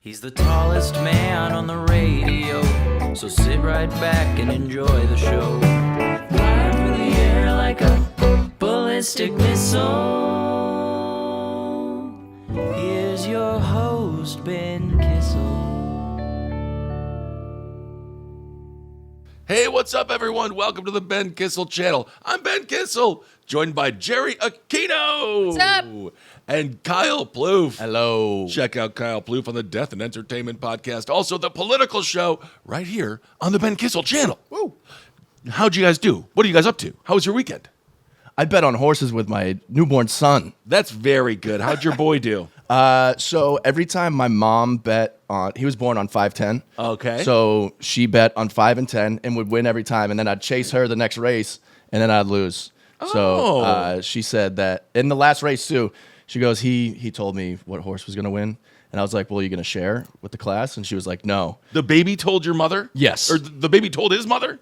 He's the tallest man on the radio, so sit right back and enjoy the show. Flying through the air like a ballistic missile. Here's your host, Ben Kissel. Hey, what's up, everyone? Welcome to the Ben Kissel channel. I'm Ben Kissel, joined by Jerii Aquino. What's up? And Kyle Ploof. Hello. Check out Kyle Ploof on the Death and Entertainment podcast. Also, the political show right here on the Ben Kissel channel. Woo. How'd you guys do? What are you guys up to? How was your weekend? I bet on horses with my newborn son. That's very good. How'd your boy do? So every time my mom bet on, he was born on 5-10. Okay. So she bet on 5 and 10 and would win every time. And then I'd chase her the next race and then I'd lose. So she said that in the last race too, she goes, he told me what horse was going to win. And I was like, well, you're going to share with the class? And she was like, no. The baby told your mother? Yes. Or the baby told his mother?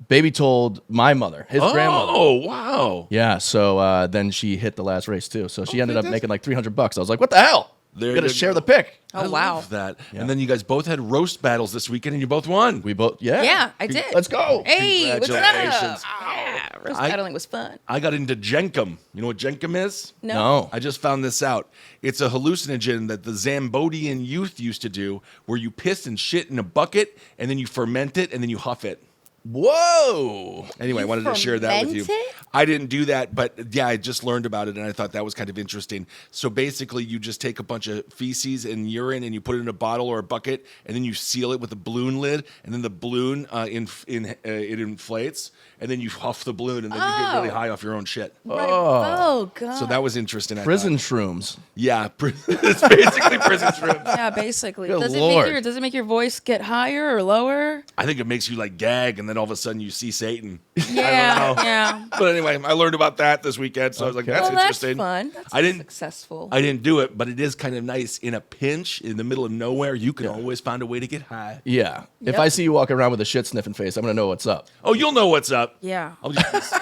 Baby told my mother, his grandmother. Oh, wow. Yeah, so then she hit the last race too. So she ended up making like $300. I was like, what the hell? There You're going you to share go. the pick. Oh, I wow. love that. Yeah. And then you guys both had roast battles this weekend, and you both won. We both, yeah. Yeah, I did. Let's go. Hey, what's up? Congratulations. Yeah, roast I- battling was fun. I got into Jenkum. You know what Jenkum is? No. I just found this out. It's a hallucinogen that the Zambodian youth used to do, where you piss and shit in a bucket, and then you ferment it, and then you huff it. Whoa. Anyway, I wanted to share that with you. ferment it? I didn't do that, but yeah, I just learned about it, and I thought that was kind of interesting. So basically, you just take a bunch of feces and urine, and you put it in a bottle or a bucket, and then you seal it with a balloon lid, and then the balloon it inflates, and then you huff the balloon, and then you get really high off your own shit. Right. Oh, God. So that was interesting. I Prison thought. shrooms. Yeah, it's basically prison shrimp. Yeah, basically. Good Does Lord. it make your voice get higher or lower? I think it makes you like gag, and then all of a sudden you see Satan. Yeah, I don't know. yeah. But anyway, I learned about that this weekend, so I was like, Okay. "That's Well, interesting." that's fun. That's I didn't. successful. I didn't do it, but it is kind of nice. In a pinch, in the middle of nowhere, you can always find a way to get high. Yeah. If Yep. I see you walking around with a shit sniffing face, I'm going to know what's up. Oh, you'll know what's up. Yeah. I'll just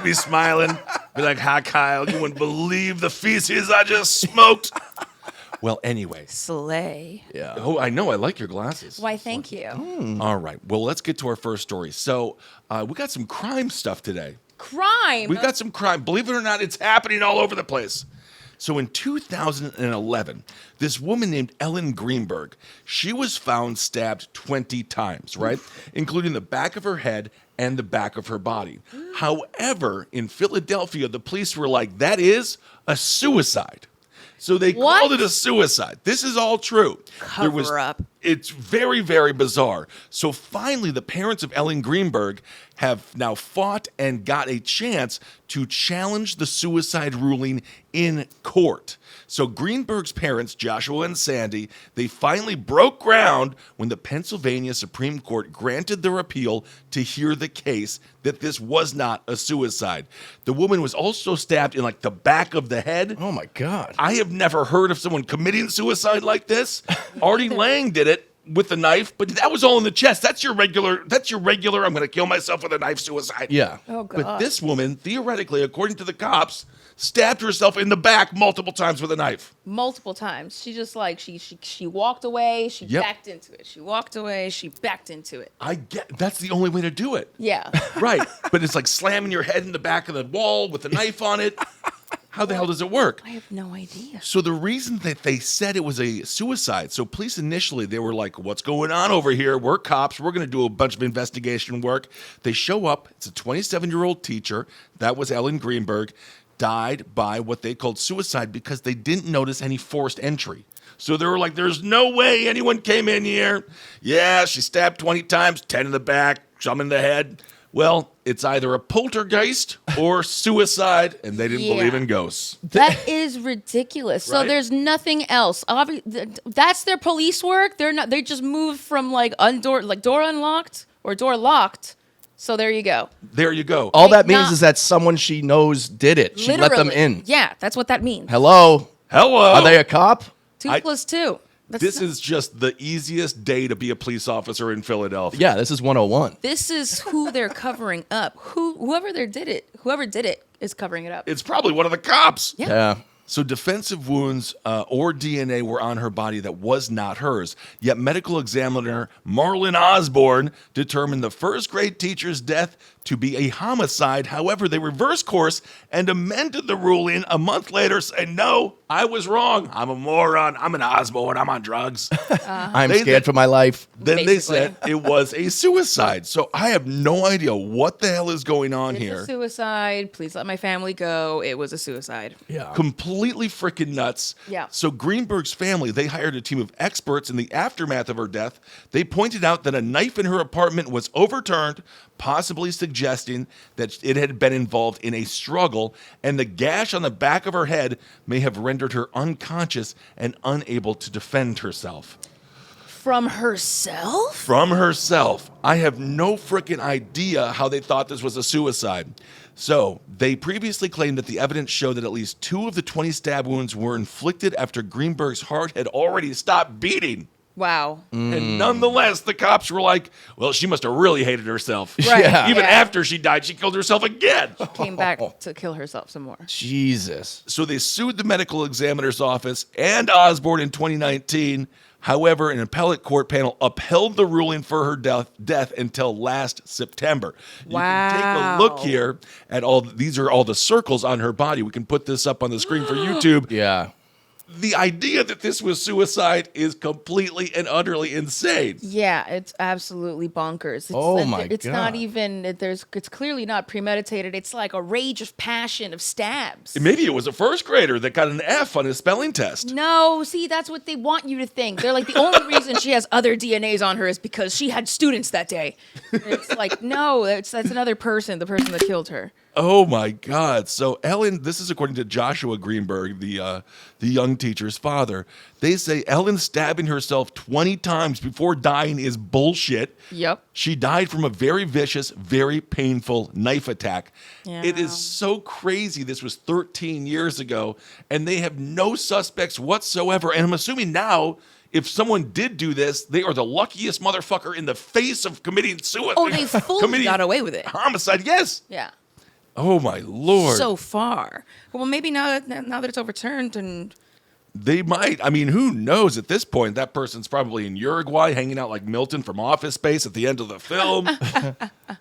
be smiling, be like, "Hi, Kyle. You wouldn't believe the feces I just smoked." Well, anyway. Slay. Yeah. Oh, I know. I like your glasses. Why, thank you. All right. Well, let's get to our first story. So, we got some crime stuff today. Crime. We've got some crime. Believe it or not, it's happening all over the place. So in 2011, this woman named Ellen Greenberg, she was found stabbed 20 times, right? Including the back of her head and the back of her body. However, in Philadelphia, the police were like, that is a suicide. So they What? called it a suicide. This is all true. Cover up. It's very, very bizarre. So finally, the parents of Ellen Greenberg have now fought and got a chance to challenge the suicide ruling in court. So Greenberg's parents, Joshua and Sandy, they finally broke ground when the Pennsylvania Supreme Court granted their appeal to hear the case that this was not a suicide. The woman was also stabbed in like the back of the head. Oh, my God. I have never heard of someone committing suicide like this. Artie Lang did it with a knife, but that was all in the chest. That's your regular, I'm going to kill myself with a knife suicide. Yeah. Oh, God. But this woman, theoretically, according to the cops, stabbed herself in the back multiple times with a knife. Multiple times. She just like, she walked away, she Yep. backed into it. She walked away, she backed into it. I get that's the only way to do it. Yeah. Right. But it's like slamming your head in the back of the wall with a knife on it. How the hell does it work? I have no idea. So the reason that they said it was a suicide, so police initially, they were like, what's going on over here? We're cops. We're going to do a bunch of investigation work. They show up. It's a 27-year-old teacher. That was Ellen Greenberg, died by what they called suicide because they didn't notice any forced entry. So they were like, there's no way anyone came in here. Yeah, she stabbed 20 times, 10 in the back, some in the head. Well, it's either a poltergeist or suicide, and they didn't Yeah. believe in ghosts. That is ridiculous. So Right? there's nothing else. That's their police work. They're not. They just moved from like door unlocked or door locked. So there you go. There you go. All that Not- means is that someone she knows did it. She let them Literally. in. Yeah, that's what that means. Hello? Hello. Are they a cop? 2 I- plus 2. This is just the easiest day to be a police officer in Philadelphia. Yeah, this is 101. This is who they're covering up. Whoever did it is covering it up. It's probably one of the cops. Yeah. Yeah. So defensive wounds or DNA were on her body that was not hers. Yet medical examiner Marlon Osborne determined the first grade teacher's death to be a homicide. However, they reversed course and amended the ruling a month later, saying, no, I was wrong. I'm a moron. I'm an Osborne. I'm on drugs. I'm scared for my life. Then they Basically. said it was a suicide. So I have no idea what the hell is going on It's here. a suicide. Please let my family go. It was a suicide. Yeah. Completely freaking nuts. Yeah. So Greenberg's family, they hired a team of experts in the aftermath of her death. They pointed out that a knife in her apartment was overturned, possibly suggesting that it had been involved in a struggle, and the gash on the back of her head may have rendered her unconscious and unable to defend herself. From herself? From herself. I have no freaking idea how they thought this was a suicide. So, they previously claimed that the evidence showed that at least 2 of the 20 stab wounds were inflicted after Greenberg's heart had already stopped beating. Wow. And nonetheless, the cops were like, well, she must have really hated herself. Right. Yeah. Even yeah. after she died, she killed herself again. Came back to kill herself some more. Jesus. So they sued the medical examiner's office and Osborne in 2019. However, an appellate court panel upheld the ruling for her death until last September. You can take a look Wow. here at these are all the circles on her body. We can put this up on the screen for YouTube. Yeah. The idea that this was suicide is completely and utterly insane. Yeah, it's absolutely bonkers. It's, Oh my It's God. not even. It's clearly not premeditated. It's like a rage of passion of stabs. Maybe it was a first grader that got an F on his spelling test. No, see, that's what they want you to think. They're like, the only reason she has other DNAs on her is because she had students that day. It's like, no, that's another person, the person that killed her. Oh my God! So Ellen, this is according to Joshua Greenberg, the young teacher's father. They say Ellen stabbing herself 20 times before dying is bullshit. Yep. She died from a very vicious, very painful knife attack. Yeah. It is so crazy. This was 13 years ago, and they have no suspects whatsoever. And I'm assuming now, if someone did do this, they are the luckiest motherfucker in the face of committing suicide. Oh, they fully got away with it. Homicide, yes. Yeah. Oh my Lord. So far. Well, maybe now that it's overturned and They might. I mean, who knows at this point? That person's probably in Uruguay hanging out like Milton from Office Space at the end of the film.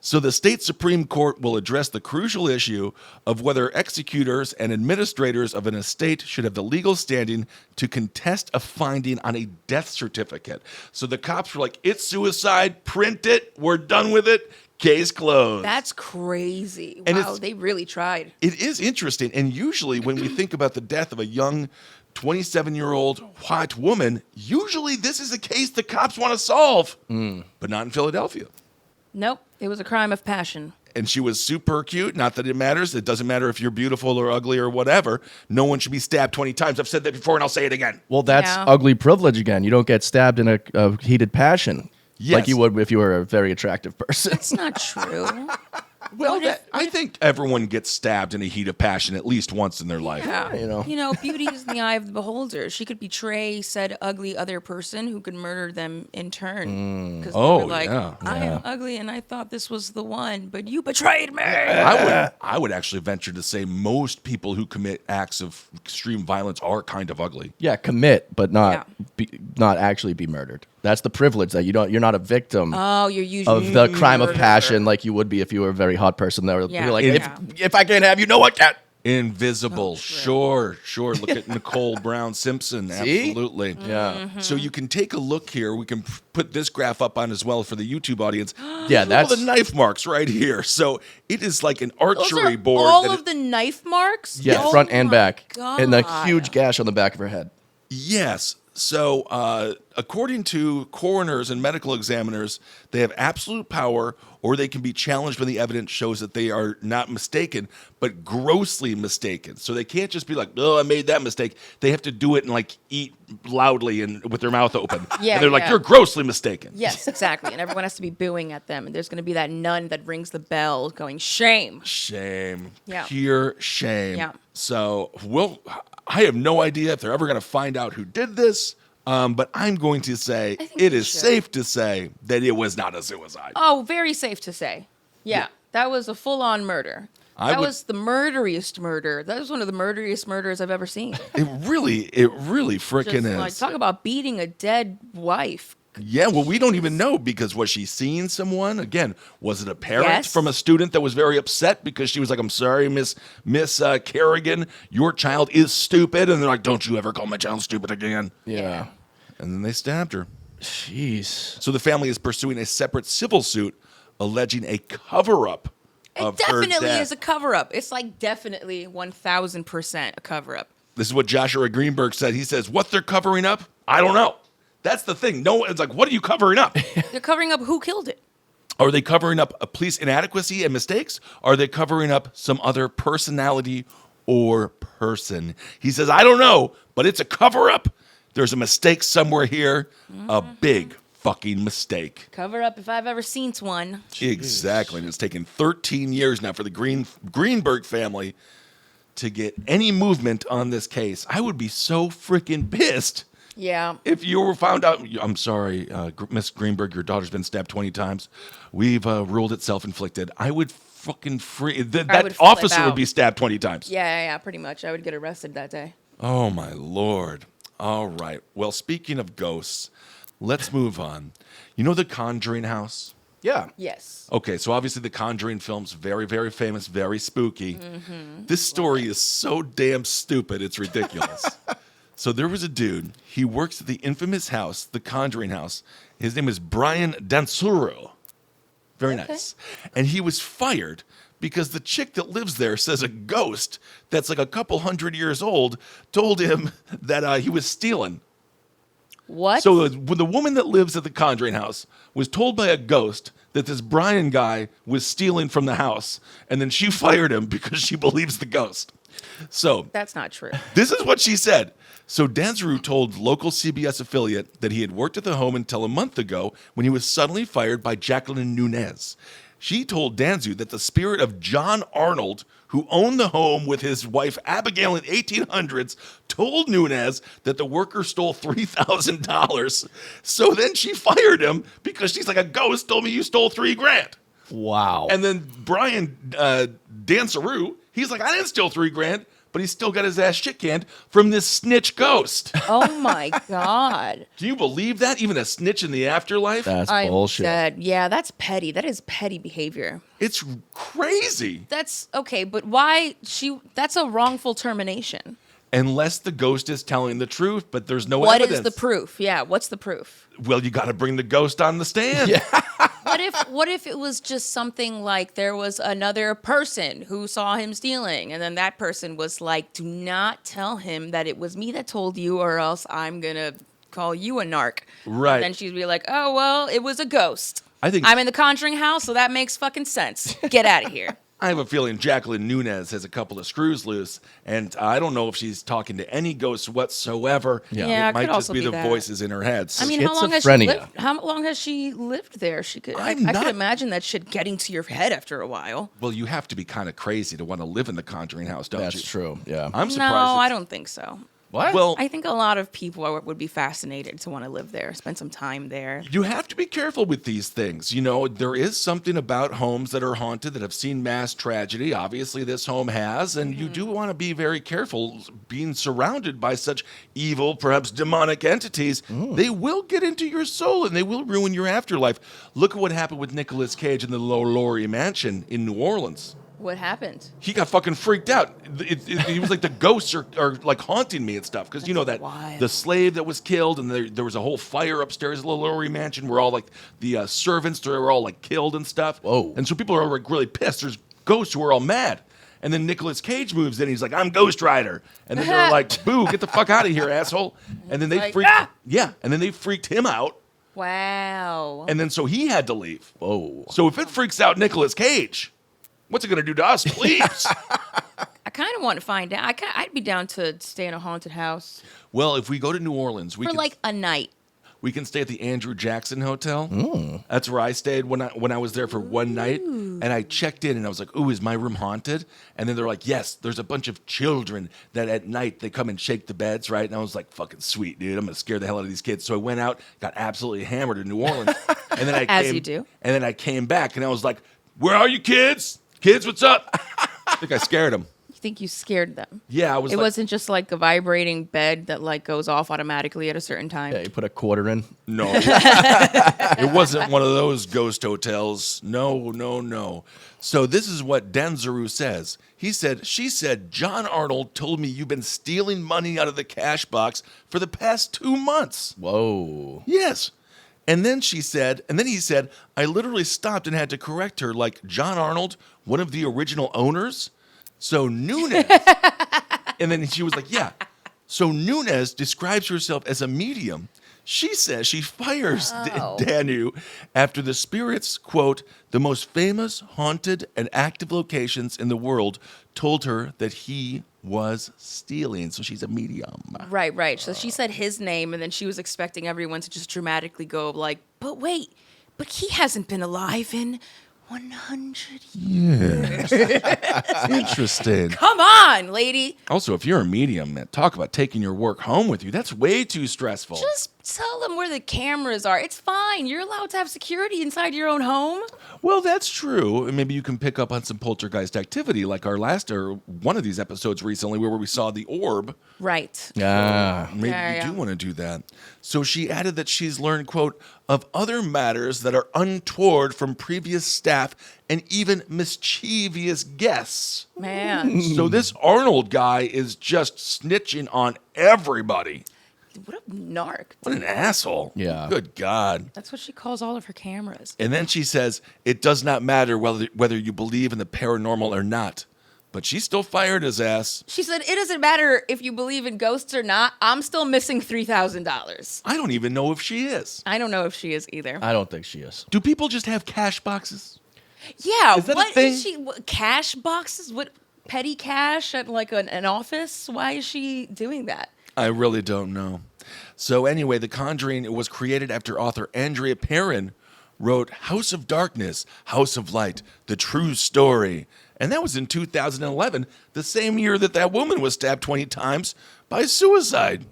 So the state Supreme Court will address the crucial issue of whether executors and administrators of an estate should have the legal standing to contest a finding on a death certificate. So the cops were like, it's suicide, print it, we're done with it, case closed. that's crazy. And Wow, it's- they really tried. It is interesting. And usually when we think about the death of a young 27-year-old white woman, usually this is a case the cops want to solve, but not in Philadelphia. Nope, it was a crime of passion. And she was super cute. Not that it matters. It doesn't matter if you're beautiful or ugly or whatever. No one should be stabbed 20 times. I've said that before and I'll say it again. Well, that's Yeah. ugly privilege again. You don't get stabbed in a heated passion Yes. like you would if you were a very attractive person. It's not true. Well, I think everyone gets stabbed in a heat of passion at least once in their life. Yeah. You know. Beauty is in the eye of the beholder. She could betray said ugly other person who could murder them in turn. Because Oh, they were like, yeah. I am ugly and I thought this was the one, but you betrayed me. I would actually venture to say most people who commit acts of extreme violence are kind of ugly. Yeah, commit, but not Yeah. not actually be murdered. That's the privilege that you're not a victim Oh, you're usually of the crime of passion like you would be if you were a very hot person. That Yeah. you're like, Yeah. if I can't have you, no one can. Invisible. true. Sure. Look at Nicole Brown Simpson. See? Absolutely. Yeah. So you can take a look here. We can put this graph up on as well for the YouTube audience. Yeah, All that's the knife marks right here. So it is like an Those archery are board. all that of the knife marks? yeah, Oh front and my back, God. and the huge gash on the back of her head. Yes. So, according to coroners and medical examiners, they have absolute power, or they can be challenged when the evidence shows that they are not mistaken, but grossly mistaken. So they can't just be like, "Oh, I made that mistake." They have to do it and like eat loudly and with their mouth open. Yeah, and they're like, yeah. "You're grossly mistaken." Yes, exactly. And everyone has to be booing at them. And there's going to be that nun that rings the bell going, shame. Shame. Yeah. Pure shame. Yeah. So I have no idea if they're ever going to find out who did this. But I'm going to say think it they is should. safe to say that it was not a suicide. Oh, very safe to say. Yeah, that was a full-on murder. That was the murderiest murder. That was one of the murderiest murders I've ever seen. It really freaking is. Like, talk about beating a dead wife. Yeah, well, we don't even know because was she seeing someone? Again, was it a parent Yes. from a student that was very upset because she was like, I'm sorry, Miss Kerrigan, your child is stupid. And they're like, don't you ever call my child stupid again. Yeah. And then they stabbed her. Jeez. So the family is pursuing a separate civil suit alleging a cover-up of It her definitely death. is a cover-up. It's like definitely 1,000% a cover-up. This is what Joshua Greenberg said. He says, what they're covering up? I don't know. That's the thing. No, it's like, what are you covering up? They're covering up who killed it. Are they covering up a police inadequacy and mistakes? Are they covering up some other personality or person? He says, I don't know, but it's a cover-up. There's a mistake somewhere here. A big fucking mistake. Cover-up if I've ever seen one. Exactly. And it's taken 13 years now for the Greenberg family to get any movement on this case. I would be so freaking pissed. Yeah. If you were found out, I'm sorry, Miss Greenberg, your daughter's been stabbed 20 times. We've ruled it self-inflicted. I would fucking that would flip officer would out. be stabbed 20 times. Yeah, pretty much. I would get arrested that day. Oh, my Lord. All right. Well, speaking of ghosts, let's move on. You know the Conjuring house? Yeah. Yes. Okay, so obviously the Conjuring film's very, very famous, very spooky. This story is so damn stupid, it's ridiculous. So there was a dude, he works at the infamous house, the Conjuring house. His name is Brian Dansuro. Very nice. And he was fired because the chick that lives there says a ghost that's like a couple 100 years old told him that he was stealing. What? So the woman that lives at the Conjuring house was told by a ghost that this Brian guy was stealing from the house, and then she fired him because she believes the ghost. So That's not true. this is what she said. So Danzru told local CBS affiliate that he had worked at the home until a month ago when he was suddenly fired by Jacqueline Nunez. She told Danzu that the spirit of John Arnold, who owned the home with his wife Abigail in the 1800s, told Nunez that the worker stole $3,000. So then she fired him because she's like, a ghost told me you stole $3,000. Wow. And then Brian Danceru, he's like, I didn't steal $3,000, but he still got his ass shit canned from this snitch ghost. Oh my God. Do you believe that? Even a snitch in the afterlife? That's I'm bullshit. dead. Yeah, that's petty. That is petty behavior. It's crazy. That's okay, but why that's a wrongful termination. Unless the ghost is telling the truth, but there's no What evidence. is the proof? Yeah, what's the proof? Well, you got to bring the ghost on the stand. Yeah. What if it was just something like there was another person who saw him stealing, and then that person was like, do not tell him that it was me that told you, or else I'm gonna call you a narc. Right. And then she'd be like, oh well, it was a ghost. I think- I'm in the Conjuring house, so that makes fucking sense. Get out of here. I have a feeling Jacqueline Nunez has a couple of screws loose, and I don't know if she's talking to any ghosts whatsoever. Yeah, it it might could just also be be the that. voices in her head. I mean, how long has she lived there? She could. I I'm could not- imagine that shit getting to your head after a while. Well, you have to be kind of crazy to want to live in the Conjuring house, don't you? That's true. Yeah. I'm surprised. No, I it's- don't think so. What? Well, I think a lot of people would be fascinated to want to live there, spend some time there. you have to be careful with these things. You know, there is something about homes that are haunted that have seen mass tragedy. Obviously, this home has, and you do want to be very careful being surrounded by such evil, perhaps demonic entities. They will get into your soul and they will ruin your afterlife. Look at what happened with Nicolas Cage in the Laurie Mansion in New Orleans. What happened? He got fucking freaked out. He was like, the ghosts are like haunting me and stuff. Because you know that wild. the slave that was killed, and there was a whole fire upstairs at the Laurie Mansion where all like the servants, they were all like killed and stuff. Whoa. And so people are like really pissed. There's ghosts who are all mad. And then Nicolas Cage moves in. He's like, I'm Ghost Rider. And then they're like, boo, get the fuck out of here, asshole. And then they Like, freaked. "Ah!" Yeah. And then they freaked him out. Wow. And then so he had to leave. Whoa. So if it freaks out Nicolas Cage, what's it going to do to us, please? I kind of want to find out. I'd be down to stay in a haunted house Well, if we go to New Orleans, we for can, like a night. we can stay at the Andrew Jackson Hotel. That's where I stayed when I was there for one night. And I checked in and I was like, ooh, is my room haunted? And then they're like, yes, there's a bunch of children that at night they come and shake the beds, right? And I was like, fucking sweet, dude. I'm going to scare the hell out of these kids. So I went out, got absolutely hammered in New Orleans. And then I As came, you do. And then I came back and I was like, where are you kids? Kids, what's up? think I scared him. You think you scared them? Yeah, I was. It like, wasn't just like a vibrating bed that like goes off automatically at a certain time. Yeah, you put a quarter in. No, it wasn't one of those ghost hotels. No. So this is what Denzuru says. She said, John Arnold told me you've been stealing money out of the cash box for the past 2 months. Whoa. Yes. And then he said, I literally stopped and had to correct her, like John Arnold, one of the original owners. So Nunez. And then she was like, yeah. So Nunez describes herself as a medium. She says she fires Danu after the spirits, quote, the most famous, haunted, and active locations in the world told her that he was stealing. So she's a medium. Right. So she said his name, and then she was expecting everyone to just dramatically go like, but wait, but he hasn't been alive in 100 years. Interesting. Come on, lady. Also, if you're a medium, man, talk about taking your work home with you. That's way too stressful. Just tell them where the cameras are. It's fine. You're allowed to have security inside your own home. Well, that's true. And maybe you can pick up on some poltergeist activity, like our last or one of these episodes recently where we saw the orb. Right. Yeah. Maybe you do want to do that. So she added that she's learned, quote, of other matters that are untoward from previous staff and even mischievous guests. Man. So this Arnold guy is just snitching on everybody. What a narc. What an asshole. Yeah. Good God. That's what she calls all of her cameras. And then she says, it does not matter whether you believe in the paranormal or not. But she still fired his ass. She said, it doesn't matter if you believe in ghosts or not. I'm still missing $3,000. I don't even know if she is. I don't know if she is either. I don't think she is. Do people just have cash boxes? Yeah. Is that a what thing? is she? What, cash boxes? What, petty cash at like an office? Why is she doing that? I really don't know. So anyway, The Conjuring, it was created after author Andrea Perrin wrote House of Darkness, House of Light, The True Story. And that was in 2011, the same year that woman was stabbed 20 times by suicide.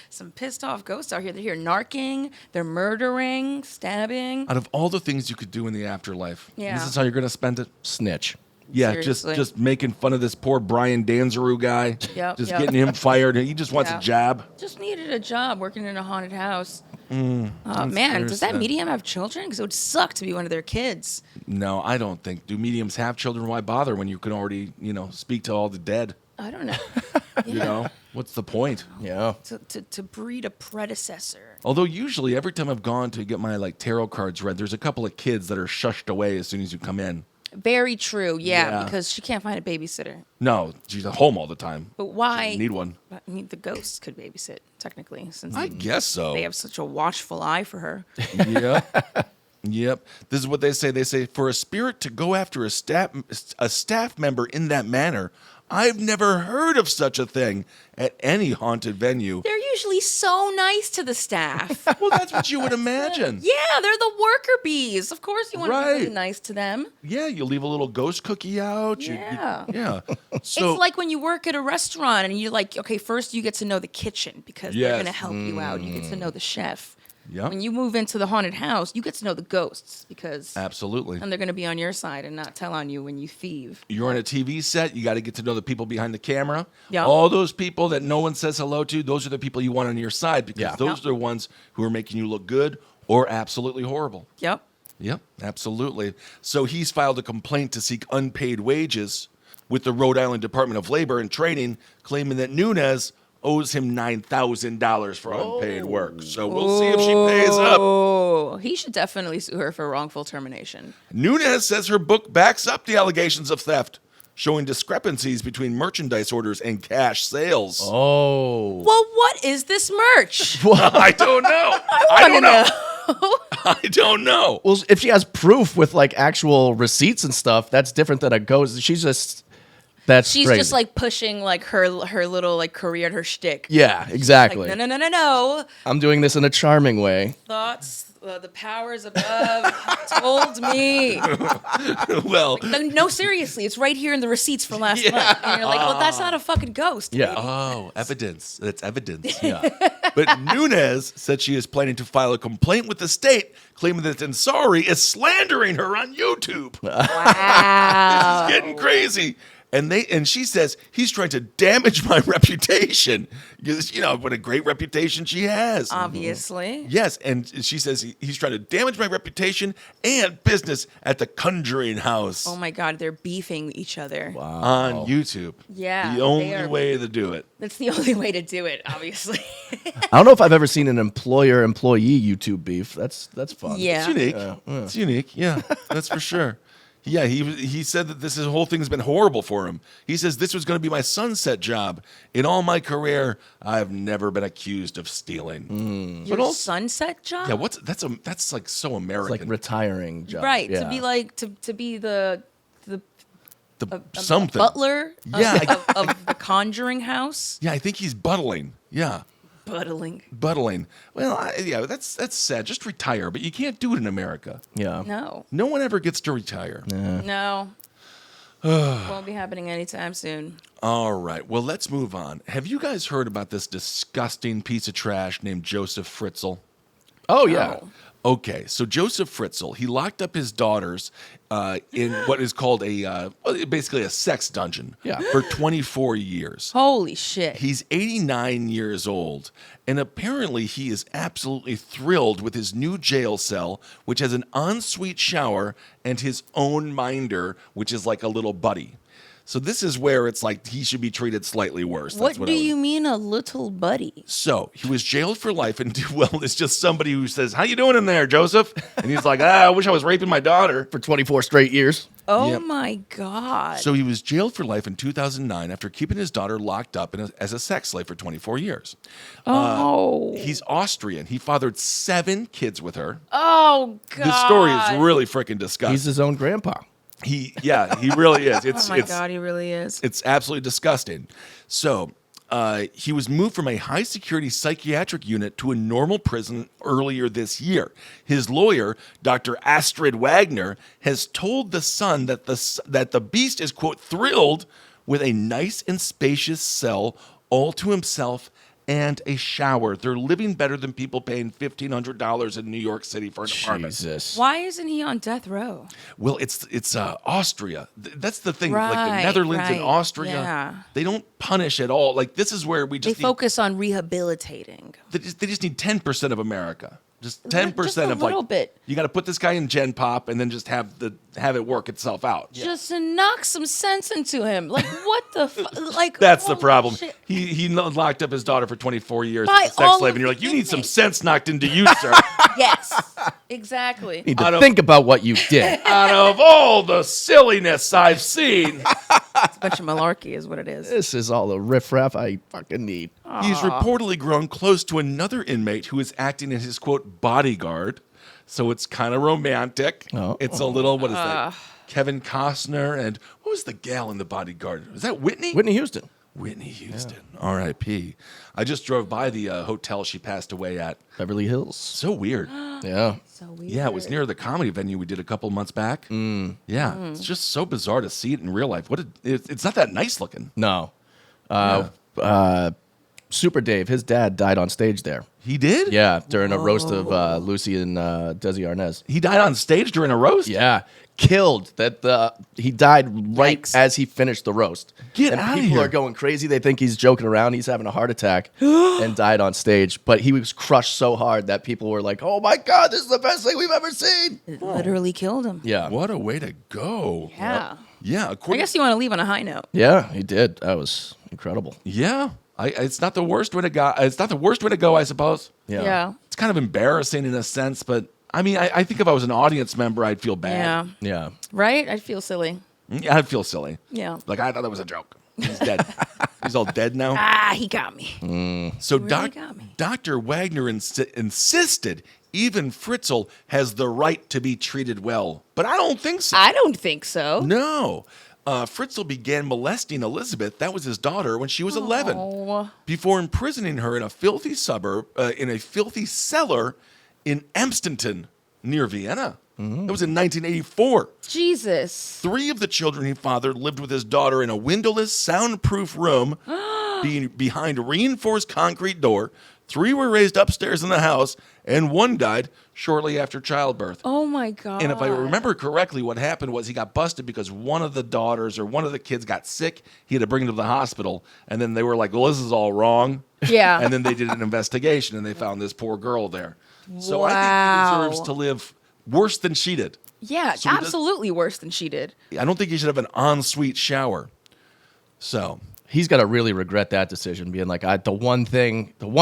Some pissed off ghosts out here. They're here narking, they're murdering, stabbing. Out of all the things you could do in the afterlife, Yeah. this is how you're going to spend it? Snitch. Yeah, Seriously. just making fun of this poor Brian Danzuru guy. Yep, Just yep. getting him fired. He just wants Yeah. a job. Just needed a job working in a haunted house. Man, does that medium have children? Because it would suck to be one of their kids. No, I don't think. Do mediums have children? Why bother when you can already, speak to all the dead? I don't know. You know? What's the point? Yeah. To breed a predecessor. Although usually every time I've gone to get my tarot cards read, there's a couple of kids that are shushed away as soon as you come in. Very true, Yeah. because she can't find a babysitter. No, she's at home all the time. But why? Need one. I mean, the ghosts could babysit, technically, since I guess so. they have such a watchful eye for her. Yep. Yep. This is what they say. They say, for a spirit to go after a staff member in that manner, I've never heard of such a thing at any haunted venue. They're usually so nice to the staff. Well, that's what you would imagine. Yeah, they're the worker bees. Of course you want to be really Right. nice to them. Yeah, you leave a little ghost cookie out. Yeah. Yeah. So, It's like when you work at a restaurant and you're like, okay, first you get to know the kitchen because they're Yes. going to help you out. You get to know the chef. Yep. When you move into the haunted house, you get to know the ghosts because Absolutely. and they're going to be on your side and not tell on you when you thieve. You're on a TV set. You got to get to know the people behind the camera. Yep. All those people that no one says hello to, those are the people you want on your side because Yeah. those are the ones who are making you look good or absolutely horrible. Yep. Yep, absolutely. So he's filed a complaint to seek unpaid wages with the Rhode Island Department of Labor and Training, claiming that Nunez owes him $9,000 for unpaid work. So we'll see if she pays up. Oh, he should definitely sue her for wrongful termination. Nunez says her book backs up the allegations of theft, showing discrepancies between merchandise orders and cash sales. Oh. Well, what is this merch? I don't know. I don't know. I don't know. Well, if she has proof with actual receipts and stuff, that's different than a ghost. She's just That's She's crazy. just like pushing like her little like career, her shtick. Yeah, exactly. Like, no. I'm doing this in a charming way. Thoughts, the powers above told me. Well, No, seriously, it's right here in the receipts from last month. And you're like, well, that's not a fucking ghost. Yeah. oh, evidence. That's evidence. Yeah. But Nunes said she is planning to file a complaint with the state, claiming that Ansari is slandering her on YouTube. Wow. It's getting crazy. And she says he's trying to damage my reputation. Because, what a great reputation she has. Obviously. Yes, and she says he's trying to damage my reputation and business at the Conjuring house Oh my God, they're beefing each other. on YouTube. Yeah, The they only are. way to do it. That's the only way to do it, obviously. I don't know if I've ever seen an employer-employee YouTube beef. That's fun. Yeah. It's unique. It's unique. Yeah, that's for sure. Yeah, he said that this whole thing has been horrible for him. He says this was going to be my sunset job. In all my career, I've never been accused of stealing. Your But also, sunset job? yeah, that's like so It's American. like retiring job. Right, Yeah. to be like to be the something. butler Yeah, of the Conjuring house. Yeah, I think he's buttling. Yeah, Buttling. buttling. Well, that's sad. Just retire, but you can't do it in America. Yeah. No. No one ever gets to retire. No. Won't be happening anytime soon. All right. Well, let's move on. Have you guys heard about this disgusting piece of trash named JOSEF FRITZL? Oh yeah. No. Okay, so JOSEF FRITZL, he locked up his daughters in what is called basically a sex dungeon Yeah. for 24 years. Holy shit. He's 89 years old, and apparently he is absolutely thrilled with his new jail cell, which has an ensuite shower and his own minder, which is like a little buddy. So this is where it's like he should be treated slightly worse. What That's do I would- you mean a little buddy? So he was jailed for life, and well, it's just somebody who says, "How you doing in there, Joseph?" And he's like, "I wish I was raping my daughter." For 24 straight years. Oh Yep. my God. So he was jailed for life in 2009 after keeping his daughter locked up as a sex slave for 24 years. He's Austrian. He fathered 7 kids with her. Oh God. The story is really freaking disgusting. He's his own grandpa. He really is. Oh my God, he really is. It's absolutely disgusting. So he was moved from a high security psychiatric unit to a normal prison earlier this year. His lawyer, Dr. Astrid Wagner, has told The Sun that the beast is, quote, thrilled with a nice and spacious cell all to himself and a shower. They're living better than people paying $1,500 in New York City for an apartment. Jesus. Why isn't he on death row? Well, it's Austria. That's the thing. Like the Right, Netherlands and right. Austria, Yeah. they don't punish at all. Like this is where we They just focus on rehabilitating. they just need 10% of America. Just Just a 10% of little like bit. you got to put this guy in Gen Pop and then just have it work itself out. Just to knock some sense into him. Like what the like? That's the holy problem. shit. He locked up his daughter for 24 years By as a sex all slave, of and you're the like, you need some inmates. sense knocked into you, sir. Yes, exactly. Need I to don't- think about what you did. Out of all the silliness I've seen, It's a bunch of malarkey, is what it is. This is all the riffraff I fucking need. he's reportedly grown close to another inmate who is acting as his, quote, bodyguard. So it's kind of romantic. Oh. It's a little, what is that? Kevin Costner and what was the gal in The Bodyguard? Was that Whitney? Whitney Houston. Whitney Houston. R.I.P. I just drove by the hotel she passed away at. Beverly Hills. So weird. Yeah. So weird. Yeah, it was near the comedy venue we did a couple months back. Yeah, it's just so bizarre to see it in real life. It's not that nice looking. No. Super Dave, his dad died on stage there. He did? Yeah, during a roast of Lucy and Desi Arnaz. He died on stage during a roast? Yeah, killed. He died right Yikes. as he finished the roast. Get and outta people here. are going crazy. They think he's joking around. He's having a heart attack and died on stage. But he was crushed so hard that people were like, "Oh my God, this is the best thing we've ever seen." It literally killed him. Yeah, What a way to go. Yeah. Yeah, I according guess you want to leave on a high note. yeah, he did. That was incredible. Yeah. It's not the worst way to go. It's not the worst way to go, I suppose. Yeah, It's kind of embarrassing in a sense, but I mean, I think if I was an audience member, I'd feel bad. Yeah. yeah. Right? I'd feel silly. Yeah, I'd feel silly. Yeah. Like I thought that was a joke. He's dead. He's all dead now. Ah, he got me. So really got me. Dr. Wagner insisted even FRITZL has the right to be treated well, but I don't think so. I don't think so. No. Fritzl began molesting Elizabeth, that was his daughter, when she was 11, Oh. before imprisoning her in a filthy suburb, in a filthy cellar in Amstetten, near Vienna. That was in 1984. Jesus. 3 of the children he fathered lived with his daughter in a windowless, soundproof room behind a reinforced concrete door. 3 were raised upstairs in the house, and 1 died shortly after childbirth. Oh my God. And if I remember correctly, what happened was he got busted because one of the daughters or one of the kids got sick. He had to bring them to the hospital. And then they were like, well, this is all wrong. Yeah. And then they did an investigation, and they found this poor girl there. So I Wow. think he deserves to live worse than she did. Yeah, So he does- absolutely worse than she did. I don't think he should have an ensuite shower. So He's got to really regret that decision, being like, the one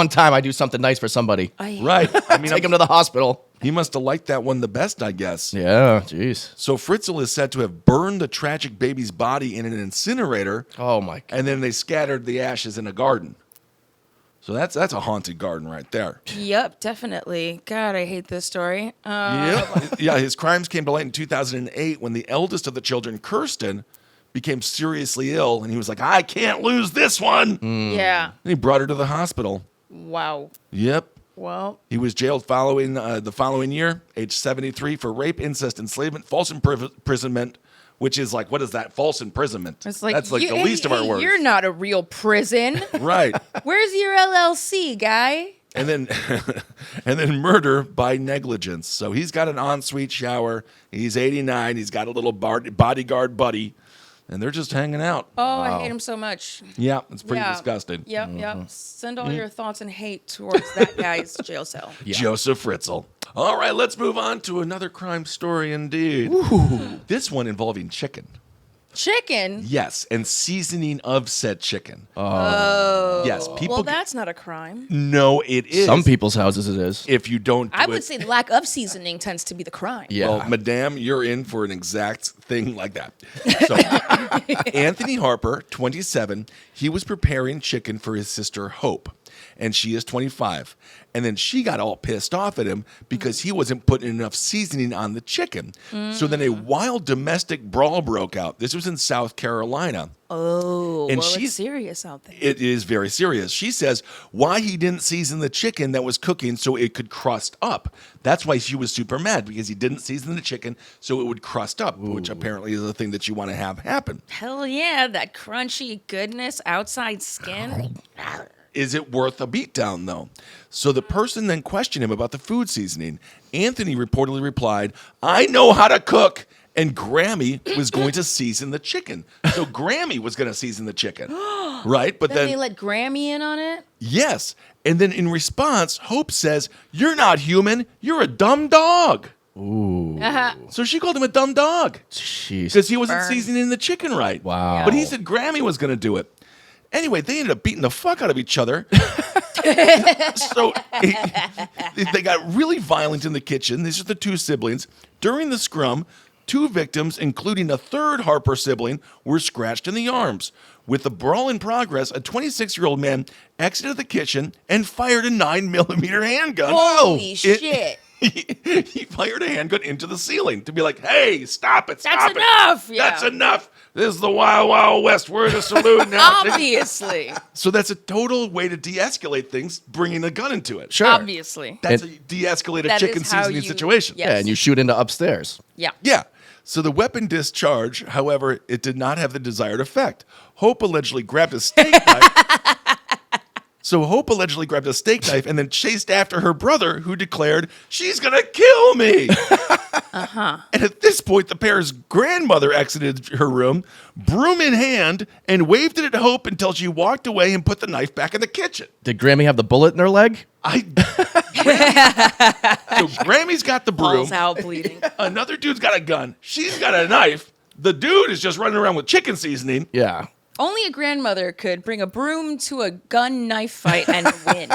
time I do something nice for somebody, right. I mean, take him to the hospital. he must have liked that one the best, I guess. Yeah, jeez. So Fritzl is said to have burned the tragic baby's body in an incinerator, Oh my God. and then they scattered the ashes in a garden. So that's a haunted garden right there. Yep, definitely. God, I hate this story. Yep. Yeah, his crimes came to light in 2008 when the eldest of the children, Kirsten, became seriously ill, and he was like, I can't lose this one. Yeah. And he brought her to the hospital. Wow. Yep. Well, He was jailed the following year, age 73, for rape, incest, enslavement, false imprisonment, which is like, what is that? False imprisonment. it's like That's like the least of our words. You're not a real prison. Right. Where's your LLC, guy? And then and then murder by negligence. So he's got an ensuite shower. He's 89. He's got a little bodyguard buddy, and they're just hanging out. Oh, I hate him so much. Yeah, it's pretty Yeah. disgusting. Yep, yep. Send all your thoughts and hate towards that guy's jail cell. Joseph Fritzl. All right, let's move on to another crime story indeed. This one involving chicken. Chicken? Yes, and seasoning of said chicken. Oh. Yes, people. Well, that's not a crime. No, it is. Some people's houses it is. If you don't, do I would it- say the lack of seasoning tends to be the crime. Yeah. Well, madame, you're in for an exact thing like that. So, Anthony Harper, 27, he was preparing chicken for his sister Hope, and she is 25. And then she got all pissed off at him because he wasn't putting enough seasoning on the chicken. So then a wild domestic brawl broke out. This was in South Carolina. Oh, And well, she's- it's serious out there. It is very serious. She says why he didn't season the chicken that was cooking so it could crust up. That's why she was super mad, because he didn't season the chicken so it would crust up, which apparently is a thing that you want to have happen. Hell yeah, that crunchy goodness outside skin. Is it worth a beatdown, though? So the person then questioned him about the food seasoning. Anthony reportedly replied, I know how to cook. And Grammy was going to season the chicken. So Grammy was going to season the chicken. Right? But Then then, they let Grammy in on it? yes. And then in response, Hope says, you're not human. You're a dumb dog. So she called him a dumb dog Jeez. because he wasn't Burn. seasoning the chicken right. Wow. But he said Grammy was going to do it. Anyway, they ended up beating the fuck out of each other. So they got really violent in the kitchen. These are the 2 siblings. During the scrum, 2 victims, including a 3rd Harper sibling, were scratched in the arms. With the brawl in progress, a 26-year-old man exited the kitchen and fired a 9mm handgun. Holy shit. He fired a handgun into the ceiling to be like, hey, stop it, stop That's it. enough. Yeah. That's enough. This is the Wild Wild West. We're in a saloon now. Obviously. So that's a total way to de-escalate things, bringing a gun into it. Sure. Obviously. That's a de-escalated That chicken is how seasoning you- situation. yes. Yeah, and you shoot into upstairs. Yeah. Yeah. So the weapon discharge, however, it did not have the desired effect. Hope allegedly grabbed a steak knife. So Hope allegedly grabbed a steak knife and then chased after her brother, who declared, she's going to kill me. And at this point, the pair's grandmother exited her room, broom in hand, and waved it at Hope until she walked away and put the knife back in the kitchen. Did Grammy have the bullet in her leg? So Grammy's got the broom. Balls out bleeding. Another dude's got a gun. She's got a knife. The dude is just running around with chicken seasoning. Yeah. Only a grandmother could bring a broom to a gun knife fight and win.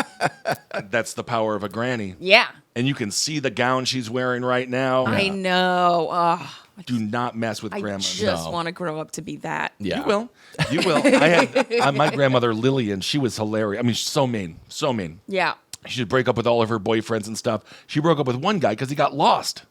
That's the power of a granny. Yeah. And you can see the gown she's wearing right now. I know. Oh, Do not mess with I grandma. just want to grow up to be that. Yeah. You will. You will. I had my grandmother Lillian. She was hilarious. I mean, so mean. So mean. Yeah. She'd break up with all of her boyfriends and stuff. She broke up with one guy because he got lost.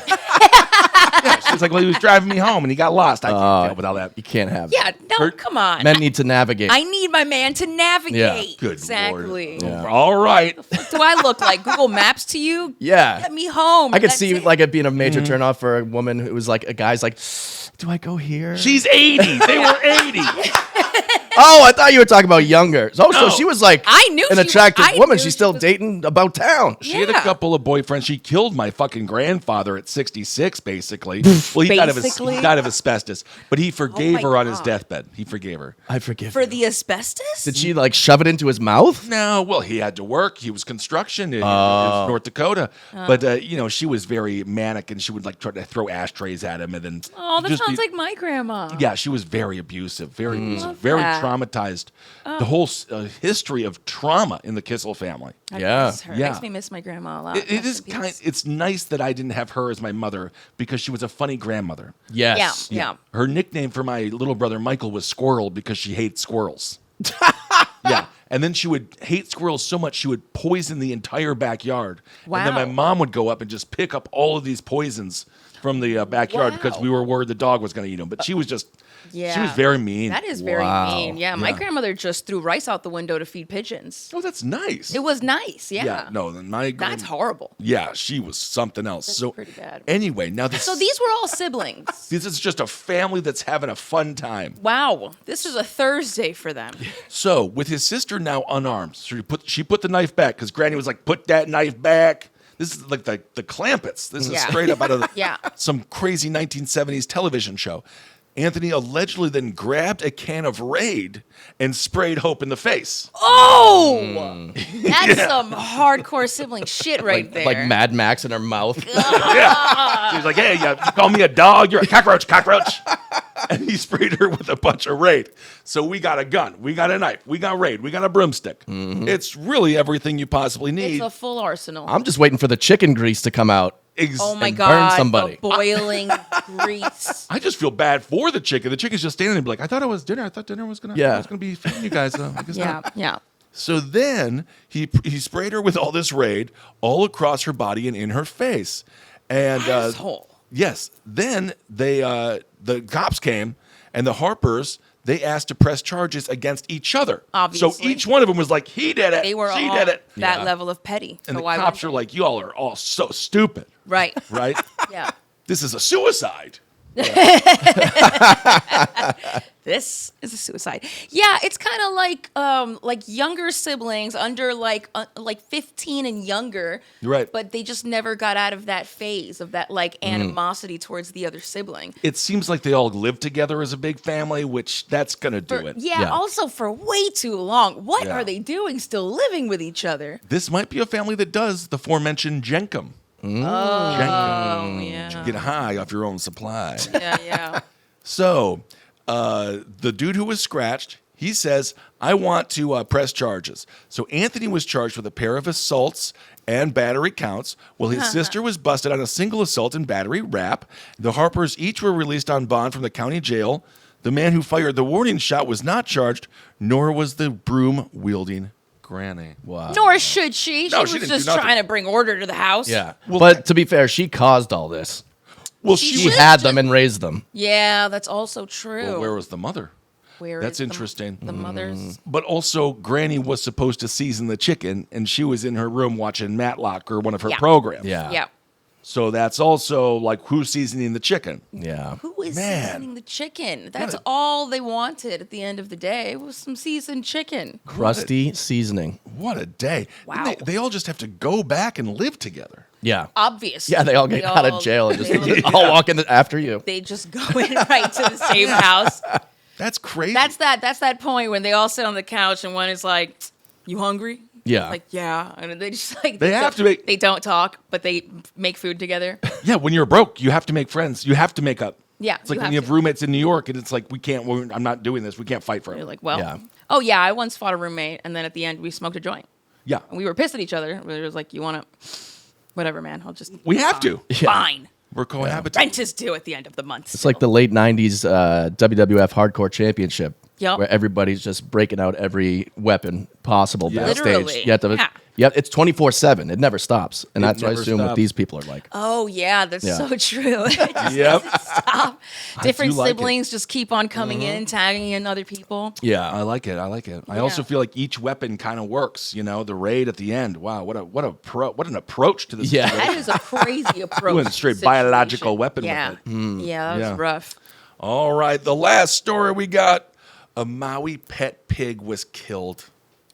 Yeah, It's like, well, he was driving me home and he got lost. I can't deal with all that. You can't have Yeah, that. no, come on. Men need to navigate. I need my man to navigate. Good exactly. Lord. Yeah. All right. Do I look like Google Maps to you? Yeah. Get me home. I could That's see it. like it being a major turnoff for a woman who was like, a guy's like, do I go here? She's 80. They were 80. Oh, I thought you were talking about younger. So No. she was like I knew an she was- attractive I woman. knew She's she still was- dating about town. She had a Yeah. couple of boyfriends. She killed my fucking grandfather at 66, basically. Well, he Basically? died of asbestos, but he forgave my her on his God. deathbed. He forgave her. I forgive For you. the asbestos? Did she like shove it into his mouth? No, well, he had to work. He was construction in North Dakota. But, she was very manic and she would like try to throw ashtrays at him. And then Oh, that just sounds be- like my grandma. Yeah, she was very abusive, very abusive, Love very that. traumatized. The whole history of trauma in the Kissel family. I Yeah. miss her. Yeah. Makes me miss my grandma a lot. It Rest is in kind. peace. It's nice that I didn't have her as my mother because she was a funny grandmother. Yes. Yeah. Her nickname for my little brother Michael was Squirrel because she hates squirrels. Yeah. And then she would hate squirrels so much she would poison the entire backyard. And then my Wow. mom would go up and just pick up all of these poisons from the backyard because Wow. we were worried the dog was going to eat them. But she was just, she was Yeah. very mean. That is very Wow. mean. Yeah, my Yeah. grandmother just threw rice out the window to feed pigeons. Oh, that's nice. It was nice. Yeah. Yeah. No, then my That's horrible. Yeah, she was something else. That's so pretty bad. anyway, now this So these were all siblings. this is just a family that's having a fun time. Wow. This is a Thursday for them. So with his sister now unarmed, so she put the knife back because Granny was like, "Put that knife back." This is like the Clampets. This is Yeah. straight up out of Yeah. some crazy 1970s television show. Anthony allegedly then grabbed a can of Raid and sprayed Hope in the face. Oh! That's some hardcore sibling shit right there. Like Mad Max in her mouth. Yeah. She was like, "Hey, you call me a dog? You're a cockroach, cockroach." And he sprayed her with a bunch of Raid. So we got a gun, we got a knife, we got Raid, we got a broomstick. It's really everything you possibly need. It's a full arsenal. I'm just waiting for the chicken grease to come out. Oh my and god! burn somebody. The boiling grease. I just feel bad for the chicken. The chicken's just standing there, be like, "I thought it was dinner. I thought dinner was gonna, Yeah. I was gonna be feeding you guys." I guess Yeah, not. yeah. So then he sprayed her with all this Raid all across her body and in her face, and Asshole. yes, then they the cops came and the Harpers. They asked to press charges against each other. So Obviously. each one of them was like, "He did it. They were she all did it." that Yeah. level of petty. And so the why cops would are like, "You all are all so stupid, right? right? Yeah. This is a suicide." This is a suicide. Yeah, it's kind of like younger siblings under like 15 and younger. Right. But they just never got out of that phase of that like animosity towards the other sibling. It seems like they all live together as a big family, which that's gonna do For- it. yeah, Yeah. also for way too long. What Yeah. are they doing still living with each other? This might be a family that does the aforementioned Jenkum. Oh, yeah. Get high off your own supply. Yeah, yeah. So, the dude who was scratched, he says, "I want to press charges." So Anthony was charged with a pair of assaults and battery counts, while his sister was busted on a single assault and battery rap. The Harpers each were released on bond from the county jail. The man who fired the warning shot was not charged, nor was the broom-wielding Granny. Wow. Nor should she. No, She she was didn't do just nothing. trying to bring order to the house. Yeah. Well, but to be fair, she caused all this. Well, She she She was. should- had them and raised them. Yeah, that's also true. Well, where was the mother? Where That's is interesting. The mother's. But also, Granny was supposed to season the chicken, and she was in her room watching Matlock or one of her Yeah. programs. Yeah. Yeah. So that's also like who's seasoning the chicken. Yeah. Who is Man. seasoning the chicken? That's all they wanted at the end of the day was some seasoned chicken. Crusty seasoning. What a day. Wow. And they all just have to go back and live together. Yeah. Obviously. Yeah, they all get out of jail and they just all walk in after you. they just go in right to the same house. That's crazy. That's that point when they all sit on the couch and one is like, "You hungry?" Yeah. Like, yeah. And they just like They have to make- they don't talk, but they make food together. Yeah, when you're broke, you have to make friends. You have to make up. Yeah, It's like you when have you have to. roommates in New York and it's like, I'm not doing this. We can't fight They're forever. like, well, Yeah. oh yeah, I once fought a roommate, and then at the end we smoked a joint, Yeah. and we were pissed at each other. It was like, you want to, whatever, man. I'll just. We have to. Yeah. Fine. We're cohabitating. Rent is due at the end of the month. It's like the late 90s WWF Hardcore Championship. Yep. Where everybody's just breaking out every weapon possible Yeah. backstage. Literally. You have to Yeah. Yep, it's 24/7. It never stops, and It that's what I never assume what stops. these people are like. Oh yeah, that's Yeah. so true. It just Yep. doesn't stop. Different do like it. siblings just keep on coming in, tagging in other people. Yeah, I like it. I Yeah. also feel like each weapon kind of works. You know, the raid at the end. Wow, what an approach to this. Yeah. situation. That is a crazy approach. went straight situation. biological weapon with Yeah, it. yeah, that Yeah. was rough. All right, the last story we got: a Maui pet pig was killed.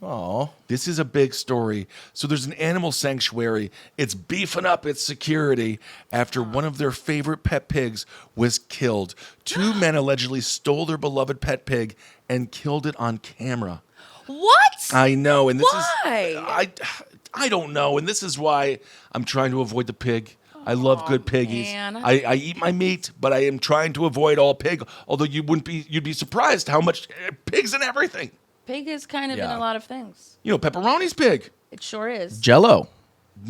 oh, This is a big story. So there's an animal sanctuary. It's beefing up its security after one of their favorite pet pigs was killed. Two men allegedly stole their beloved pet pig and killed it on camera. What? I know, and this Why? is I don't know, and this is why I'm trying to avoid the pig. I love good piggies. man. I eat my meat, but I am trying to avoid all pig. Although you'd be surprised how much pigs in everything. Pig is kind of in Yeah. a lot of things. You know, pepperoni's pig. It sure is. Jello,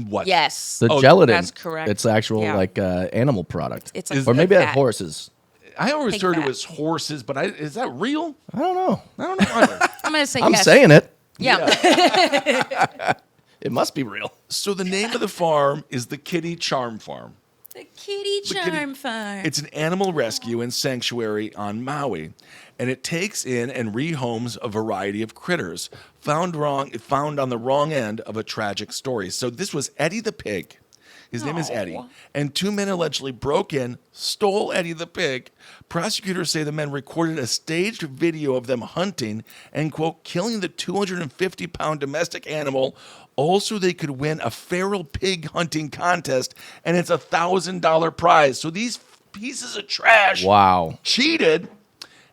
What? Yes. the Oh, gelatin. that's correct. It's actual Yeah. like animal product. It's like or maybe pig that fat. horses. I always Pig heard it fat. was horses, but is that real? I don't know. I don't know either. I'm gonna say I'm yes. saying it. Yeah. It must be real. So the name of the farm is the Kitty Charm Farm. The kitty kitty- charm farm. It's an animal rescue and sanctuary on Maui, and it takes in and rehomes a variety of critters found on the wrong end of a tragic story. So this was Eddie the pig. His name is Eddie, Aw. and two men allegedly broke in, stole Eddie the pig. Prosecutors say the men recorded a staged video of them hunting and, quote, killing the 250-pound domestic animal. Also, they could win a feral pig hunting contest, and it's a $1,000 prize. So these pieces of trash Wow. cheated,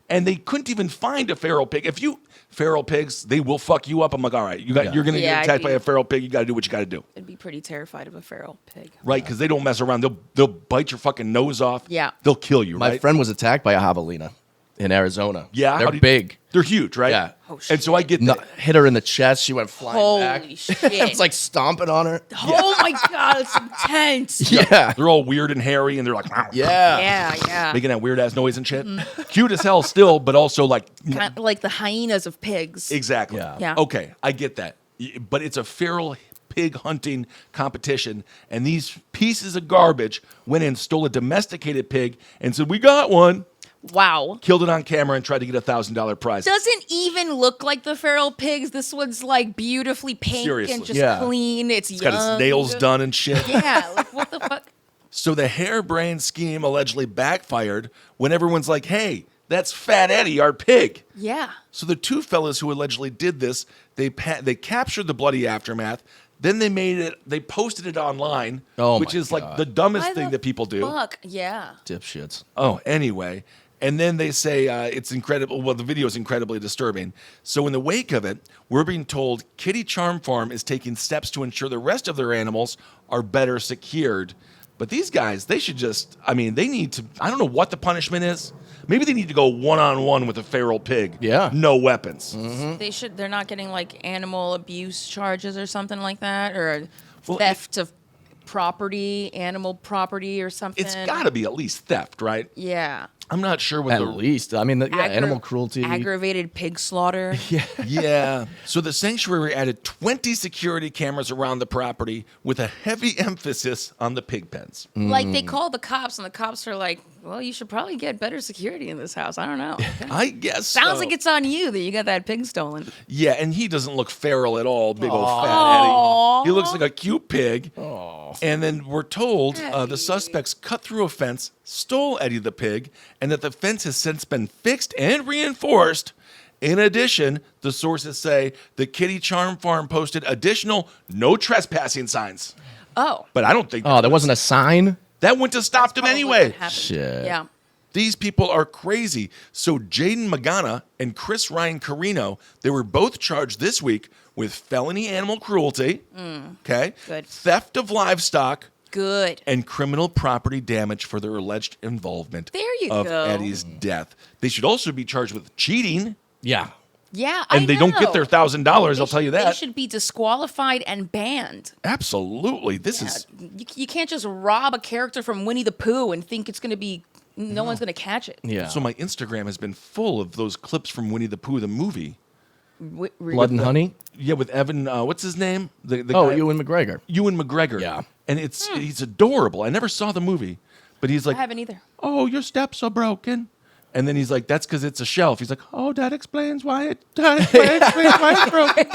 and they couldn't even find a feral pig. Feral pigs, they will fuck you up. I'm like, all right, you're going to Yeah, get I'd attacked by be- a feral pig. You got to do what you got to do. I'd be pretty terrified of a feral pig. Right, because they don't mess around. They'll bite your fucking nose off. Yeah. They'll kill you. My right? friend was attacked by a javelina in Arizona. Yeah, how they're do you- big. They're huge, right? Yeah. Oh, And so I get No, that. hit her in the chest. She went flying back. Holy shit. It's like stomping on her. Oh my god, it's intense. Yeah. They're all weird and hairy, and they're like, Yeah. Yeah. making that weird ass noise and shit. Cute as hell still, but also like, Kind of like the hyenas of pigs. exactly. Yeah. Yeah. Okay, I get that. But it's a feral pig hunting competition, and these pieces of garbage went in, stole a domesticated pig, and said, we got one. Wow. Killed it on camera and tried to get a $1,000 prize. Doesn't even look like the feral pigs. This one's like beautifully pink Seriously. and just Yeah. clean. It's It's got its nails done and shit. Yeah, like what the fuck? So the harebrained scheme allegedly backfired when everyone's like, hey, that's Fat Eddie, our pig. Yeah. So the two fellas who allegedly did this, they captured the bloody aftermath. Then they posted it online, Oh which my is like God. the dumbest Why thing the that people do. Fuck. Yeah. Dipshits. Oh, anyway. And then they say it's incredible. Well, the video is incredibly disturbing. So in the wake of it, we're being told Kitty Charm Farm is taking steps to ensure the rest of their animals are better secured. But these guys, they should just, they need to, I don't know what the punishment is. Maybe they need to go one-on-one with a feral pig. Yeah. No weapons. They're not getting like animal abuse charges or something like that, or Well, theft of property, animal property or something. It's got to be at least theft, right? Yeah. I'm not sure what At the least. I mean, animal cruelty. Aggravated pig slaughter. Yeah. So the sanctuary added 20 security cameras around the property with a heavy emphasis on the pig pens. Like they call the cops, and the cops are like, "Well, you should probably get better security in this house." I don't know. I guess Sounds so. like it's on you that you got that pig stolen. Yeah, and he doesn't look feral at all, big old fat Aw. Eddie. He looks like a cute pig. And then we're told the suspects cut through a fence, stole Eddie the pig, and that the fence has since been fixed and reinforced. In addition, the sources say the Kitty Charm Farm posted additional no trespassing signs. Oh. But I don't think Oh, there wasn't a sign? that wouldn't have stopped them Probably anyway. what happened. Shit. Yeah. These people are crazy. So Jaden Magana and Chris Ryan Carino, they were both charged this week with felony animal cruelty, okay, Good. theft of livestock, Good. and criminal property damage for their alleged involvement There you of go. Eddie's death. They should also be charged with cheating, Yeah. Yeah, and they don't get their $1,000. I'll tell you They that. should be disqualified and banned. Absolutely, this is You can't just rob a character from Winnie the Pooh and think it's going to be no one's going to catch it. Yeah. so. My Instagram has been full of those clips from Winnie the Pooh the movie. Blood and Honey. Yeah, with Evan. What's his name? The Oh, guy, Ewan McGregor. Ewan McGregor. Yeah. And he's adorable. I never saw the movie, but he's I like, haven't either. oh, your steps are broken. And then he's like, that's because it's a shelf. He's like, oh, that explains why it's broken.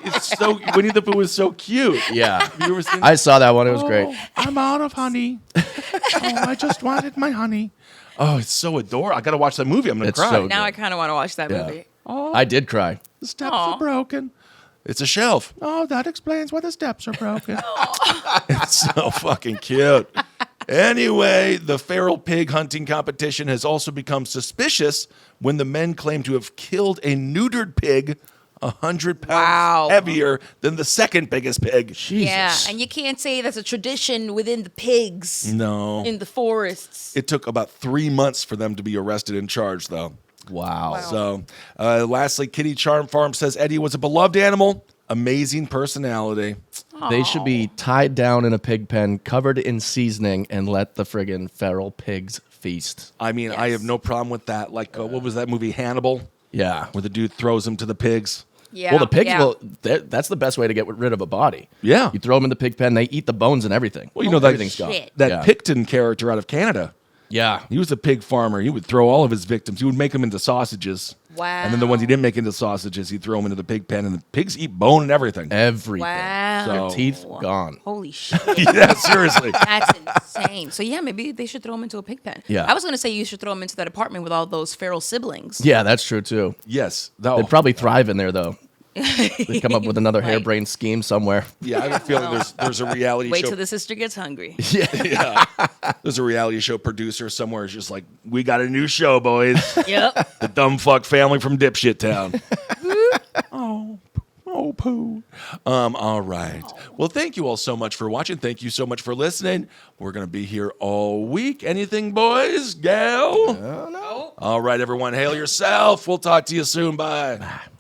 It's so, Winnie the Pooh is so cute. Yeah. Have you ever seen I saw that one. It was great. Oh, I'm out of honey. I just wanted my honey. Oh, it's so adorable. I got to watch that movie. I'm going to It's cry. so Now I kind of want to watch that Yeah. movie. Oh, I did cry. the steps Aw. are broken. It's a shelf. Oh, that explains why the steps are broken. It's so fucking cute. Anyway, the feral pig hunting competition has also become suspicious when the men claim to have killed a neutered pig 100 pounds Wow. heavier than the second biggest pig. Jesus. Yeah, and you can't say that's a tradition within the pigs No. in the forests. It took about 3 months for them to be arrested and charged, though. Wow. So, lastly, Kitty Charm Farm says Eddie was a beloved animal, amazing personality. They should be tied down in a pig pen, covered in seasoning, and let the friggin' feral pigs feast. I mean, I Yes. have no problem with that. Like, what was that movie, Hannibal, Yeah. where the dude throws them to the pigs? Yeah. Well, the pigs yeah. will. That's the best way to get rid of a body. Yeah. You throw them in the pig pen, they eat the bones and everything. Well, you know, that, everything's gone. shit. that Yeah. Picton character out of Canada. Yeah. He was a pig farmer. He would throw all of his victims. He would make them into sausages. Wow. And then the ones he didn't make into sausages, he'd throw them into the pig pen. And the pigs eat bone and everything. Everything. Wow. So- Teeth gone. Holy shit. Yeah, seriously. That's insane. So yeah, maybe they should throw him into a pig pen. Yeah. I was gonna say you should throw him into that apartment with all those feral siblings. Yeah, that's true too. Yes. They'd probably thrive in there though. They come up with another Right. harebrained scheme somewhere. Yeah, I have a feeling there's a reality Wait show. till the sister gets hungry. Yeah. There's a reality show producer somewhere who's just like, we got a new show, boys. Yep. The dumb fuck family from Dipshit Town. Oh, poo. All right. Well, thank you all so much for watching. Thank you so much for listening. We're going to be here all week. Anything, boys? Gal? No. All right, everyone. Hail yourself. We'll talk to you soon. Bye.